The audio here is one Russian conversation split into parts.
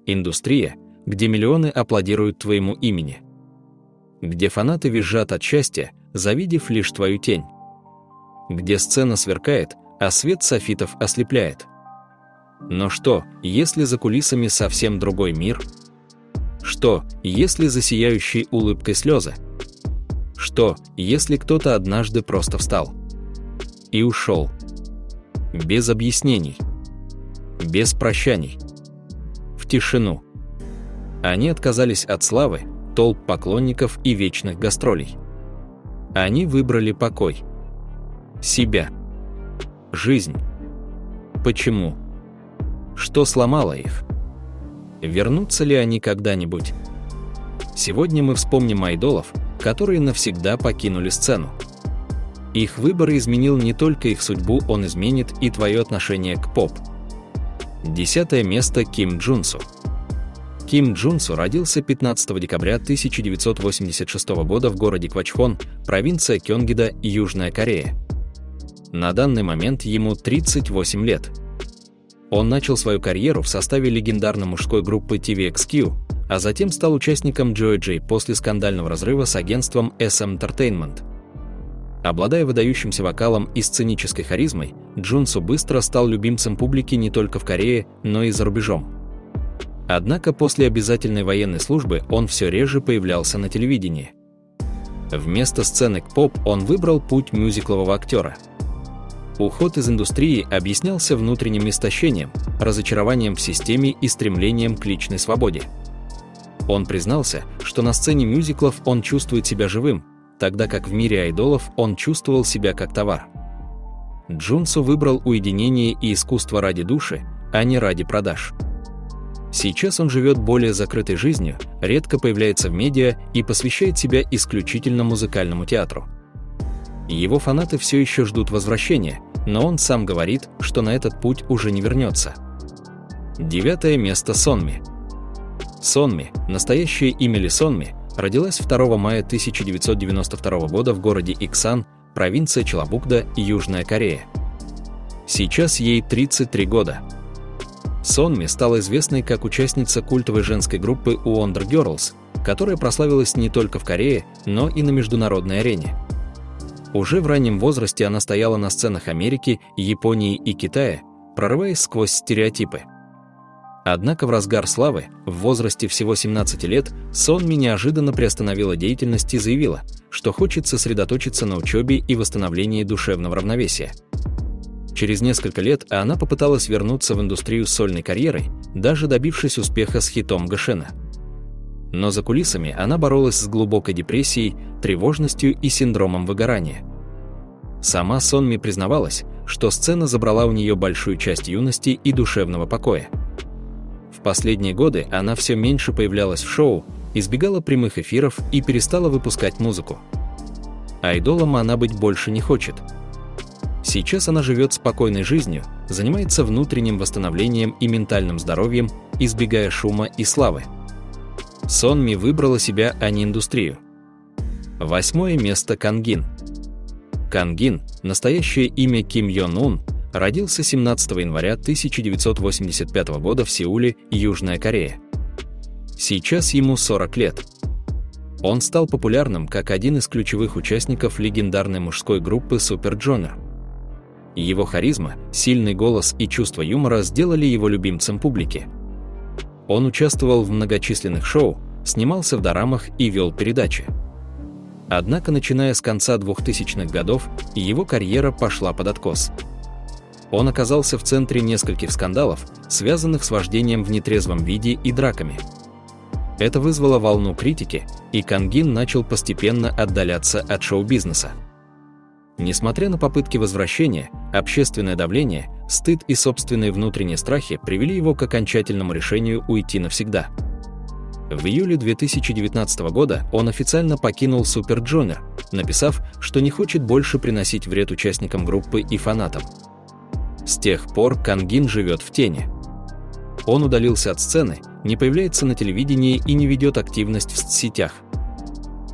Индустрия, где миллионы аплодируют твоему имени. Где фанаты визжат от счастья, завидев лишь твою тень. Где сцена сверкает, а свет софитов ослепляет. Но что, если за кулисами совсем другой мир? Что, если за сияющей улыбкой слезы? Что, если кто-то однажды просто встал и ушел? Без объяснений, без прощаний, в тишину. Они отказались от славы, толп поклонников и вечных гастролей. Они выбрали покой, себя, жизнь. Почему? Что сломало их? Вернутся ли они когда-нибудь? Сегодня мы вспомним айдолов, которые навсегда покинули сцену. Их выбор изменил не только их судьбу, он изменит и твое отношение к поп. 10 место Ким Джунсу. Ким Джунсу родился 15 декабря 1986 года в городе Квачхон, провинция Кёнгида, Южная Корея. На данный момент ему 38 лет. Он начал свою карьеру в составе легендарной мужской группы TVXQ, а затем стал участником Joy J после скандального разрыва с агентством SM Entertainment. Обладая выдающимся вокалом и сценической харизмой, Джунсу быстро стал любимцем публики не только в Корее, но и за рубежом. Однако после обязательной военной службы он все реже появлялся на телевидении. Вместо сцены к поп он выбрал путь мюзиклового актера. Уход из индустрии объяснялся внутренним истощением, разочарованием в системе и стремлением к личной свободе. Он признался, что на сцене мюзиклов он чувствует себя живым, тогда как в мире айдолов он чувствовал себя как товар. Джунсу выбрал уединение и искусство ради души, а не ради продаж. Сейчас он живет более закрытой жизнью, редко появляется в медиа и посвящает себя исключительно музыкальному театру. Его фанаты все еще ждут возвращения, но он сам говорит, что на этот путь уже не вернется. 9 место Сонми. Сонми, настоящее имя Ли Сонми, родилась 2 мая 1992 года в городе Иксан, провинция Чолабукда, Южная Корея. Сейчас ей 33 года. Сонми стала известной как участница культовой женской группы Wonder Girls, которая прославилась не только в Корее, но и на международной арене. Уже в раннем возрасте она стояла на сценах Америки, Японии и Китая, прорываясь сквозь стереотипы. Однако в разгар славы, в возрасте всего 17 лет, Сонми неожиданно приостановила деятельность и заявила, что хочет сосредоточиться на учебе и восстановлении душевного равновесия. Через несколько лет она попыталась вернуться в индустрию сольной карьерой, даже добившись успеха с хитом Гашена. Но за кулисами она боролась с глубокой депрессией, тревожностью и синдромом выгорания. Сама Сонми признавалась, что сцена забрала у нее большую часть юности и душевного покоя. В последние годы она все меньше появлялась в шоу, избегала прямых эфиров и перестала выпускать музыку. Айдолом она быть больше не хочет. Сейчас она живет спокойной жизнью, занимается внутренним восстановлением и ментальным здоровьем, избегая шума и славы. Сонми выбрала себя, а не индустрию. 8 место Кангин. Кангин, настоящее имя Ким Йон Ун, родился 17 января 1985 года в Сеуле, Южная Корея. Сейчас ему 40 лет. Он стал популярным как один из ключевых участников легендарной мужской группы Super Junior. Его харизма, сильный голос и чувство юмора сделали его любимцем публики. Он участвовал в многочисленных шоу, снимался в дорамах и вел передачи. Однако, начиная с конца 2000-х годов, его карьера пошла под откос. Он оказался в центре нескольких скандалов, связанных с вождением в нетрезвом виде и драками. Это вызвало волну критики, и Кангин начал постепенно отдаляться от шоу-бизнеса. Несмотря на попытки возвращения, общественное давление, стыд и собственные внутренние страхи привели его к окончательному решению уйти навсегда. В июле 2019 года он официально покинул Super Junior, написав, что не хочет больше приносить вред участникам группы и фанатам. С тех пор Кангин живет в тени. Он удалился от сцены, не появляется на телевидении и не ведет активность в соцсетях.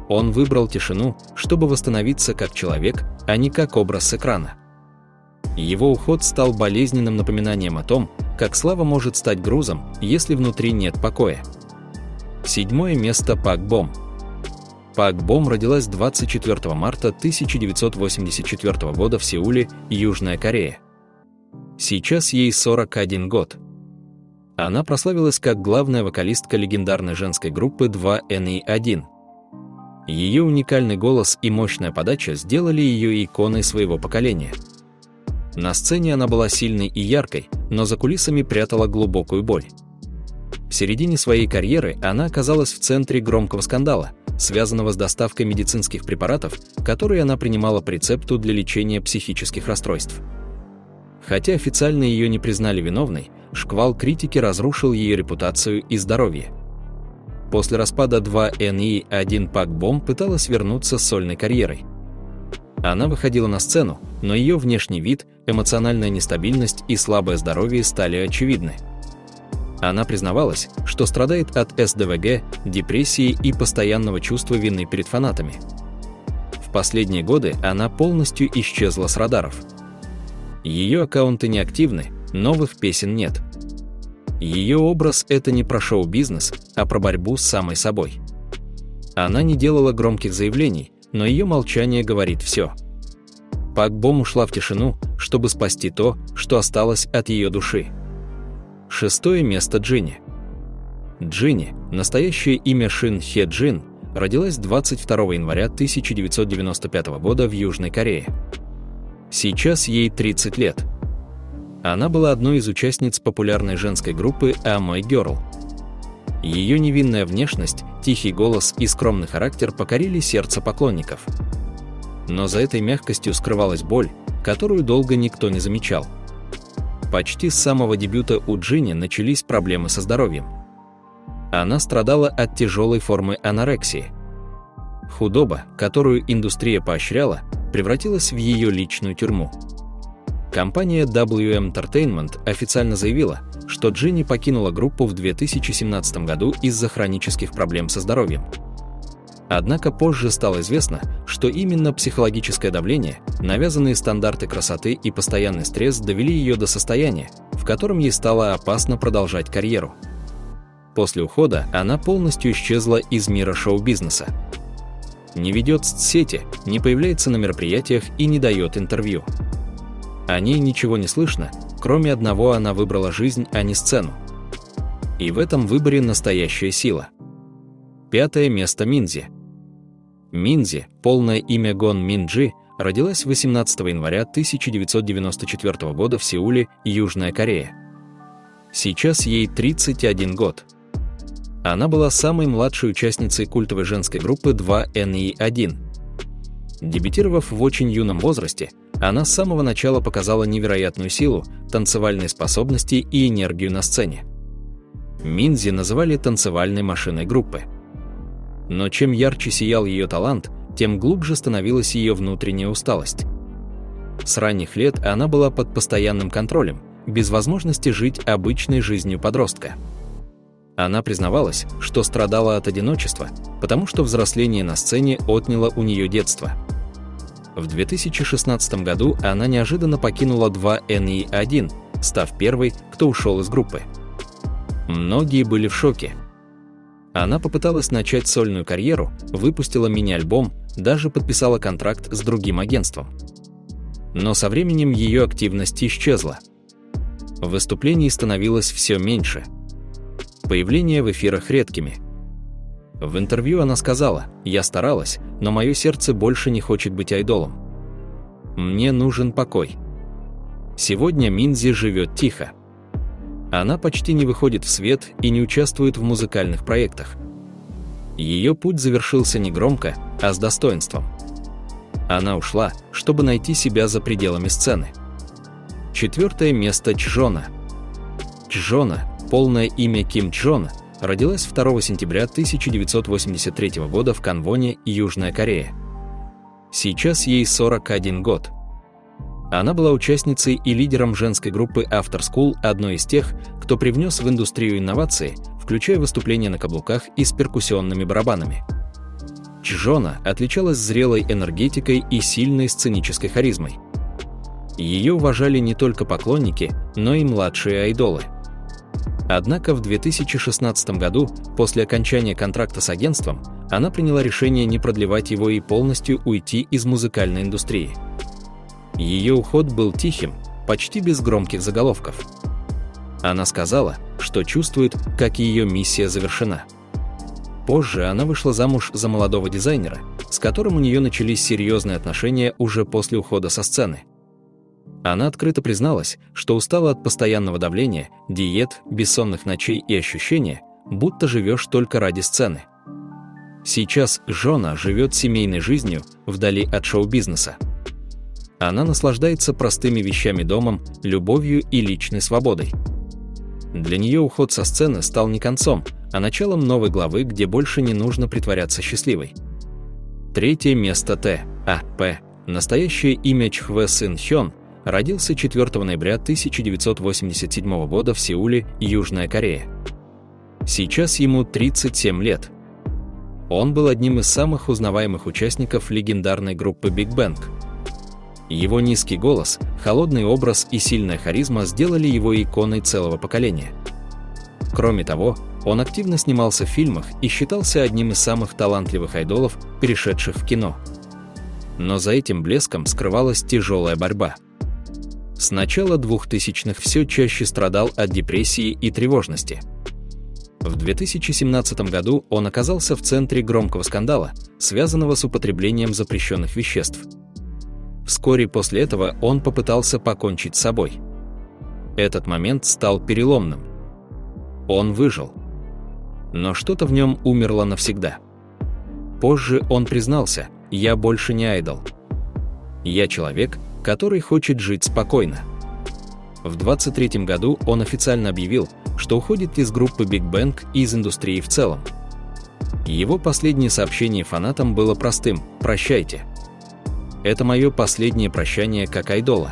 Он выбрал тишину, чтобы восстановиться как человек, а не как образ с экрана. Его уход стал болезненным напоминанием о том, как слава может стать грузом, если внутри нет покоя. 7 место Пак Бом. Пак Бом родилась 24 марта 1984 года в Сеуле, Южная Корея. Сейчас ей 41 год. Она прославилась как главная вокалистка легендарной женской группы 2NE1. Ее уникальный голос и мощная подача сделали ее иконой своего поколения. На сцене она была сильной и яркой, но за кулисами прятала глубокую боль. В середине своей карьеры она оказалась в центре громкого скандала, связанного с доставкой медицинских препаратов, которые она принимала по рецепту для лечения психических расстройств. Хотя официально ее не признали виновной, шквал критики разрушил ее репутацию и здоровье. После распада 2NE1 Пак Бом пыталась вернуться с сольной карьерой. Она выходила на сцену, но ее внешний вид, эмоциональная нестабильность и слабое здоровье стали очевидны. Она признавалась, что страдает от СДВГ, депрессии и постоянного чувства вины перед фанатами. В последние годы она полностью исчезла с радаров. Ее аккаунты неактивны, новых песен нет. Ее образ – это не про шоу-бизнес, а про борьбу с самой собой. Она не делала громких заявлений, но ее молчание говорит все. Пак Бом ушла в тишину, чтобы спасти то, что осталось от ее души. 6 место Джинни. Джинни, настоящее имя Шин Хе Джин, родилась 22 января 1995 года в Южной Корее. Сейчас ей 30 лет. Она была одной из участниц популярной женской группы Amoy Girl. Ее невинная внешность, тихий голос и скромный характер покорили сердце поклонников. Но за этой мягкостью скрывалась боль, которую долго никто не замечал. Почти с самого дебюта у Джинни начались проблемы со здоровьем. Она страдала от тяжелой формы анорексии. Худоба, которую индустрия поощряла, превратилась в ее личную тюрьму. Компания WM Entertainment официально заявила, что Джинни покинула группу в 2017 году из-за хронических проблем со здоровьем. Однако позже стало известно, что именно психологическое давление, навязанные стандарты красоты и постоянный стресс довели ее до состояния, в котором ей стало опасно продолжать карьеру. После ухода она полностью исчезла из мира шоу-бизнеса. Не ведет соцсети, не появляется на мероприятиях и не дает интервью. О ней ничего не слышно, кроме одного: она выбрала жизнь, а не сцену. И в этом выборе настоящая сила. 5 место Минзи. Минзи, полное имя Гон Минджи, родилась 18 января 1994 года в Сеуле, Южная Корея. Сейчас ей 31 год. Она была самой младшей участницей культовой женской группы 2NE1. Дебютировав в очень юном возрасте, она с самого начала показала невероятную силу, танцевальные способности и энергию на сцене. Минзи называли танцевальной машиной группы. Но чем ярче сиял ее талант, тем глубже становилась ее внутренняя усталость. С ранних лет она была под постоянным контролем, без возможности жить обычной жизнью подростка. Она признавалась, что страдала от одиночества, потому что взросление на сцене отняло у нее детство. В 2016 году она неожиданно покинула 2NE1, став первой, кто ушел из группы. Многие были в шоке. Она попыталась начать сольную карьеру, выпустила мини-альбом, даже подписала контракт с другим агентством. Но со временем ее активность исчезла. Выступлений становилось все меньше. Появления в эфирах редкими. В интервью она сказала: «Я старалась, но мое сердце больше не хочет быть айдолом. Мне нужен покой». Сегодня Минзи живет тихо. Она почти не выходит в свет и не участвует в музыкальных проектах. Ее путь завершился не громко, а с достоинством. Она ушла, чтобы найти себя за пределами сцены. 4 место Чжона. Чжона, полное имя Ким Чжона, родилась 2 сентября 1983 года в Канвоне, Южная Корея. Сейчас ей 41 год. Она была участницей и лидером женской группы After School, одной из тех, кто привнес в индустрию инновации, включая выступления на каблуках и с перкуссионными барабанами. Чжона отличалась зрелой энергетикой и сильной сценической харизмой. Ее уважали не только поклонники, но и младшие айдолы. Однако в 2016 году, после окончания контракта с агентством, она приняла решение не продлевать его и полностью уйти из музыкальной индустрии. Ее уход был тихим, почти без громких заголовков. Она сказала, что чувствует, как ее миссия завершена. Позже она вышла замуж за молодого дизайнера, с которым у нее начались серьезные отношения уже после ухода со сцены. Она открыто призналась, что устала от постоянного давления, диет, бессонных ночей и ощущения, будто живешь только ради сцены. Сейчас Жона живет семейной жизнью вдали от шоу-бизнеса. Она наслаждается простыми вещами домом, любовью и личной свободой. Для нее уход со сцены стал не концом, а началом новой главы, где больше не нужно притворяться счастливой. Третье место Т.А.П. Настоящее имя Чхве Сын Хён, родился 4 ноября 1987 года в Сеуле, Южная Корея. Сейчас ему 37 лет. Он был одним из самых узнаваемых участников легендарной группы Big Bang. Его низкий голос, холодный образ и сильная харизма сделали его иконой целого поколения. Кроме того, он активно снимался в фильмах и считался одним из самых талантливых айдолов, перешедших в кино. Но за этим блеском скрывалась тяжелая борьба. С начала 2000-х все чаще страдал от депрессии и тревожности. В 2017 году он оказался в центре громкого скандала, связанного с употреблением запрещенных веществ. Вскоре после этого он попытался покончить с собой. Этот момент стал переломным. Он выжил. Но что-то в нем умерло навсегда. Позже он признался: «Я больше не айдол. Я человек, который хочет жить спокойно». В 23 году он официально объявил, что уходит из группы Big Bang и из индустрии в целом. Его последнее сообщение фанатам было простым: «Прощайте. Это мое последнее прощание как айдола».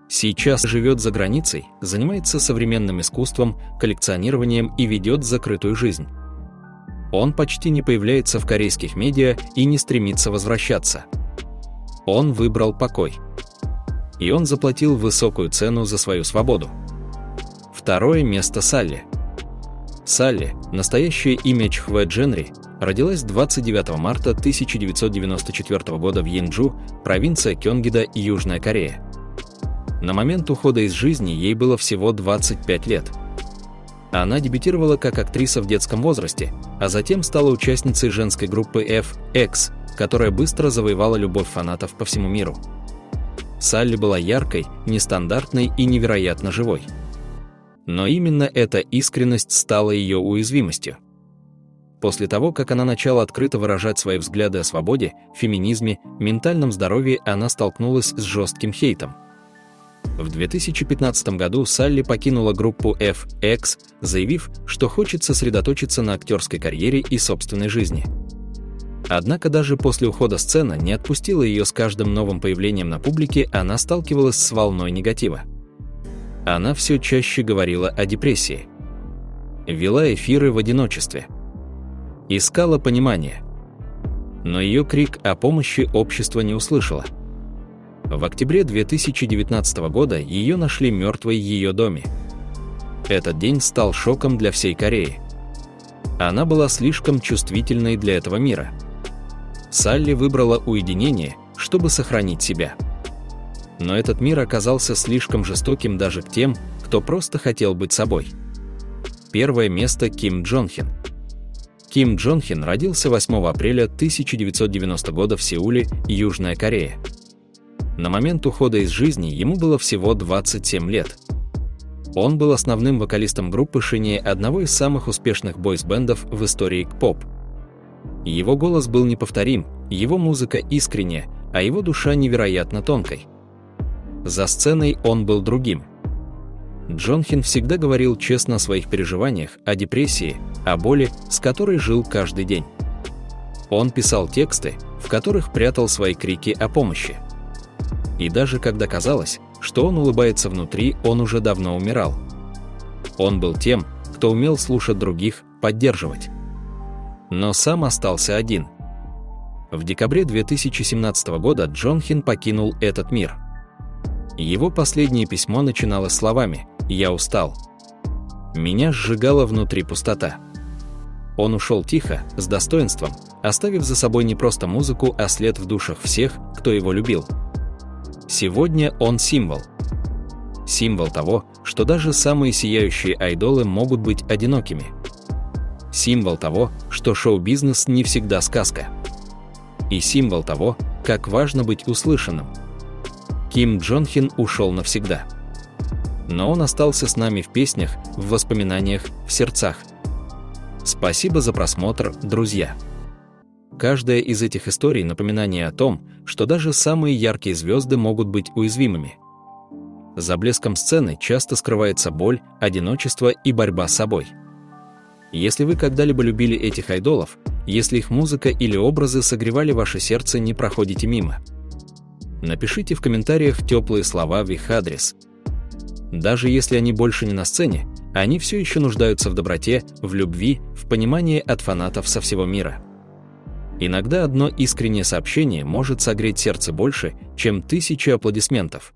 Сейчас живет за границей, занимается современным искусством, коллекционированием и ведет закрытую жизнь. Он почти не появляется в корейских медиа и не стремится возвращаться. Он выбрал покой. И он заплатил высокую цену за свою свободу. Второе место Салли. Салли, настоящее имя Чхве Дженри, родилась 29 марта 1994 года в Йинджу, провинция Кёнгида, Южная Корея. На момент ухода из жизни ей было всего 25 лет. Она дебютировала как актриса в детском возрасте, а затем стала участницей женской группы F.X, которая быстро завоевала любовь фанатов по всему миру. Салли была яркой, нестандартной и невероятно живой. Но именно эта искренность стала ее уязвимостью. После того, как она начала открыто выражать свои взгляды о свободе, феминизме, ментальном здоровье, она столкнулась с жестким хейтом. В 2015 году Салли покинула группу F.X, заявив, что хочет сосредоточиться на актерской карьере и собственной жизни. Однако даже после ухода сцена не отпустила ее. С каждым новым появлением на публике она сталкивалась с волной негатива. Она все чаще говорила о депрессии. Вела эфиры в одиночестве. Искала понимания. Но ее крик о помощи общество не услышало. В октябре 2019 года ее нашли мертвой в ее доме. Этот день стал шоком для всей Кореи. Она была слишком чувствительной для этого мира. Салли выбрала уединение, чтобы сохранить себя. Но этот мир оказался слишком жестоким даже к тем, кто просто хотел быть собой. Первое место Ким Джон Хин. Ким Джон Хин родился 8 апреля 1990 года в Сеуле, Южная Корея. На момент ухода из жизни ему было всего 27 лет. Он был основным вокалистом группы Шине, одного из самых успешных бойс-бендов в истории К-поп. Его голос был неповторим, его музыка искренняя, а его душа невероятно тонкой. За сценой он был другим. Джон Хин всегда говорил честно о своих переживаниях, о депрессии, о боли, с которой жил каждый день. Он писал тексты, в которых прятал свои крики о помощи. И даже когда казалось, что он улыбается внутри, он уже давно умирал. Он был тем, кто умел слушать других, поддерживать. Но сам остался один. В декабре 2017 года Джон Хин покинул этот мир. Его последнее письмо начиналось словами: «Я устал. Меня сжигала внутри пустота. Он ушел тихо, с достоинством, оставив за собой не просто музыку, а след в душах всех, кто его любил. Сегодня он символ. Символ того, что даже самые сияющие айдолы могут быть одинокими. Символ того, что шоу-бизнес не всегда сказка. И символ того, как важно быть услышанным. Ким Джон Хин ушел навсегда. Но он остался с нами в песнях, в воспоминаниях, в сердцах. Спасибо за просмотр, друзья. Каждая из этих историй — напоминание о том, что даже самые яркие звезды могут быть уязвимыми. За блеском сцены часто скрывается боль, одиночество и борьба с собой. Если вы когда-либо любили этих айдолов, если их музыка или образы согревали ваше сердце, не проходите мимо. Напишите в комментариях теплые слова в их адрес. Даже если они больше не на сцене, они все еще нуждаются в доброте, в любви, в понимании от фанатов со всего мира. Иногда одно искреннее сообщение может согреть сердце больше, чем 1000 аплодисментов.